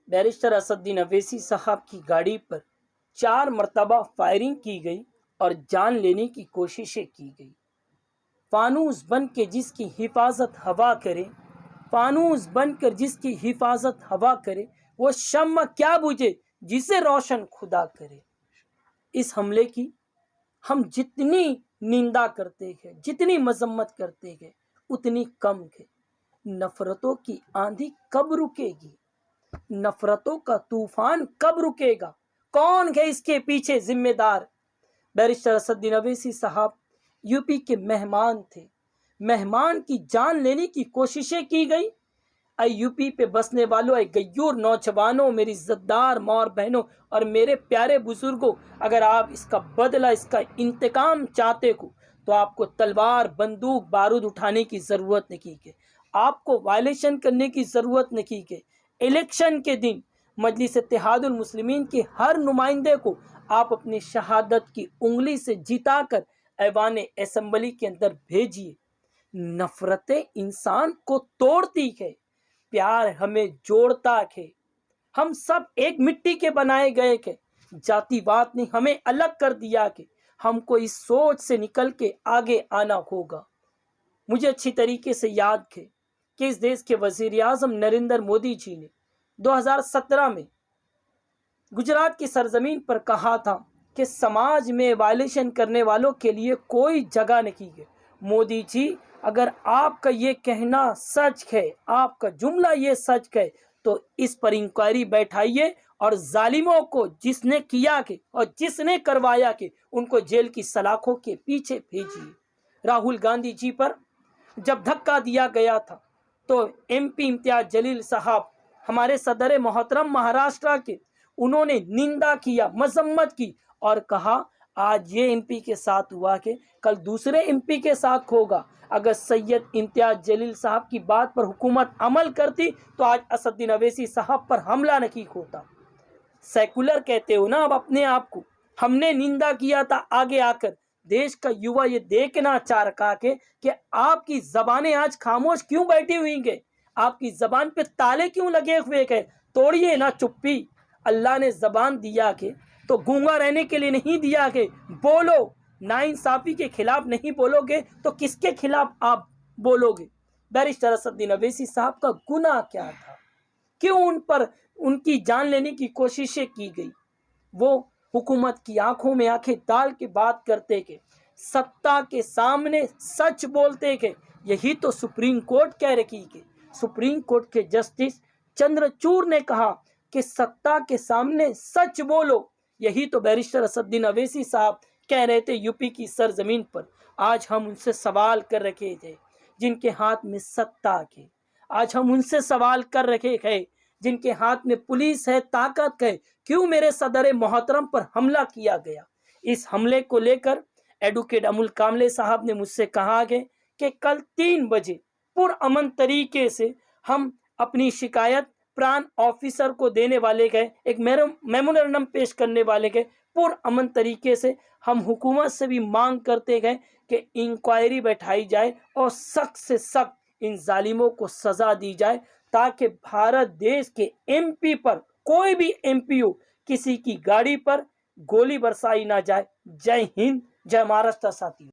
Barrister Asaduddin Owaisi صاحب کی گاڑی پر 4 مرتبہ فائرنگ کی گئی اور جان لینے کی کوششیں کی گئی۔ فانوس بن کے جس کی حفاظت ہوا کرے، فانوس بن کر جس کی حفاظت ہوا کرے، وہ شمع کیا بجھے جسے روشن خدا کرے۔ اس حملے کی ہم جتنی نندا کرتے گئے، جتنی مذمت کرتے گئے، اتنی کم ہے۔ نفرتوں کی آندھی کب رکے گی؟ نفرتوں کا طوفان کب رکے گا؟ کون ہے اس کے پیچھے ذمہ دار؟ بیرسٹر اسدالدین اویسی صاحب یو پی کے مہمان تھے۔ مہمان کی جان لینے کی کوششیں کی گئی۔ اے یو پی پہ بسنے والوں، اے غیور نوجوانوں، میری عزتدار ماں اور بہنوں اور میرے پیارے بزرگوں، اگر آپ اس کا بدلہ، اس کا انتقام چاہتے ہو تو آپ کو تلوار، بندوق، بارود اٹھانے کی ضرورت نہیں ہے۔ آپ کو وائلیشن کرنے کی ضرورت نہیں ہے۔ الیکشن کے دن مجلس اتحاد المسلمین کے ہر نمائندے کو آپ اپنی شہادت کی انگلی سے جتا کر ایوان اسمبلی کے اندر بھیجیے۔ نفرتیں انسان کو توڑتی ہے، پیار ہمیں جوڑتا ہے۔ ہم سب ایک مٹی کے بنائے گئے کہ جاتی واد نے ہمیں الگ کر دیا کہ ہم کو اس سوچ سے نکل کے آگے آنا ہوگا۔ مجھے اچھی طریقے سے یاد ہے کہ اس دیش کے وزیر اعظم نریندر مودی جی نے 2017 میں گجرات کی سرزمین پر کہا تھا کہ سماج میں وائلیشن کرنے والوں کے لیے کوئی جگہ نہیں ہے۔ مودی جی، اگر آپ کا یہ کہنا سچ ہے، آپ کا جملہ یہ سچ ہے، تو اس پر انکوائری بیٹھائیے اور ظالموں کو جس نے کیا کہ اور جس نے کروایا کہ ان کو جیل کی سلاخوں کے پیچھے بھیجیے۔ راہل گاندھی جی پر جب دھکا دیا گیا تھا تو ایم پی امتیاز جلیل صاحب، ہمارے صدر محترم مہاراشٹر کے، انہوں نے نندا کیا، مذمت کی اور کہا آج یہ ایم پی کے ساتھ ہوا کہ کل دوسرے ایم پی کے ساتھ ہوگا۔ اگر سید امتیاز جلیل صاحب کی بات پر حکومت عمل کرتی تو آج اسدالدین اویسی صاحب پر حملہ نہیں ہوتا۔ سیکولر کہتے ہو نا اب اپنے آپ کو، ہم نے نندا کیا تھا آگے آ کر۔ دیش کا یوا یہ دیکھنا چاہ رہا کہ آپ کی زبانیں آج خاموش کیوں بیٹھی ہوئی ہیں، آپ کی زبان پہ تالے کیوں لگے ہوئے ہیں؟ توڑیے نا چپی۔ اللہ نے زبان دیا کہ تو گونگا رہنے کے لیے نہیں دیا کہ بولو۔ ناانصافی کے خلاف نہیں بولو گے تو کس کے خلاف آپ بولو گے؟ بیرسٹر اسدالدین اویسی صاحب کا گناہ کیا تھا؟ کیوں ان پر ان کی جان لینے کی کوششیں کی گئی؟ وہ حکومت کی آنکھوں میں آنکھیں ڈال کے بات کرتے کہ ستا کے سامنے سچ بولتے کہ یہی تو سپریم کورٹ کہہ رہی کہ سپریم کورٹ کے جسٹس چندرچوڑ نے کہا کہ ستا کے سامنے سچ بولو۔ یہی تو بیرسٹر اسدالدین اویسی صاحب کہہ رہے تھے یو پی کی سرزمین پر۔ آج ہم ان سے سوال کر رہے تھے جن کے ہاتھ میں ستا ہے، آج ہم ان سے سوال کر رہے ہیں جن کے ہاتھ میں پولیس ہے، طاقت ہے، کیوں میرے صدر محترم پر حملہ کیا گیا؟ اس حملے کو لے کر ایڈوکیٹ امول کاملے صاحب نے مجھ سے کہا کہ کل 3 بجے پرامن طریقے سے ہم اپنی شکایت پران آفیسر کو دینے والے گئے، ایک میمورنڈم پیش کرنے والے گئے۔ پرامن طریقے سے ہم حکومت سے بھی مانگ کرتے گئے کہ انکوائری بیٹھائی جائے اور سخت سے سخت ان ظالموں کو سزا دی جائے تاکہ بھارت دیش کے ایم پی پر، کوئی بھی ایم پی ہو، کسی کی گاڑی پر گولی برسائی نہ جائے۔ جے ہند، جے مہاراشٹر ساتھی۔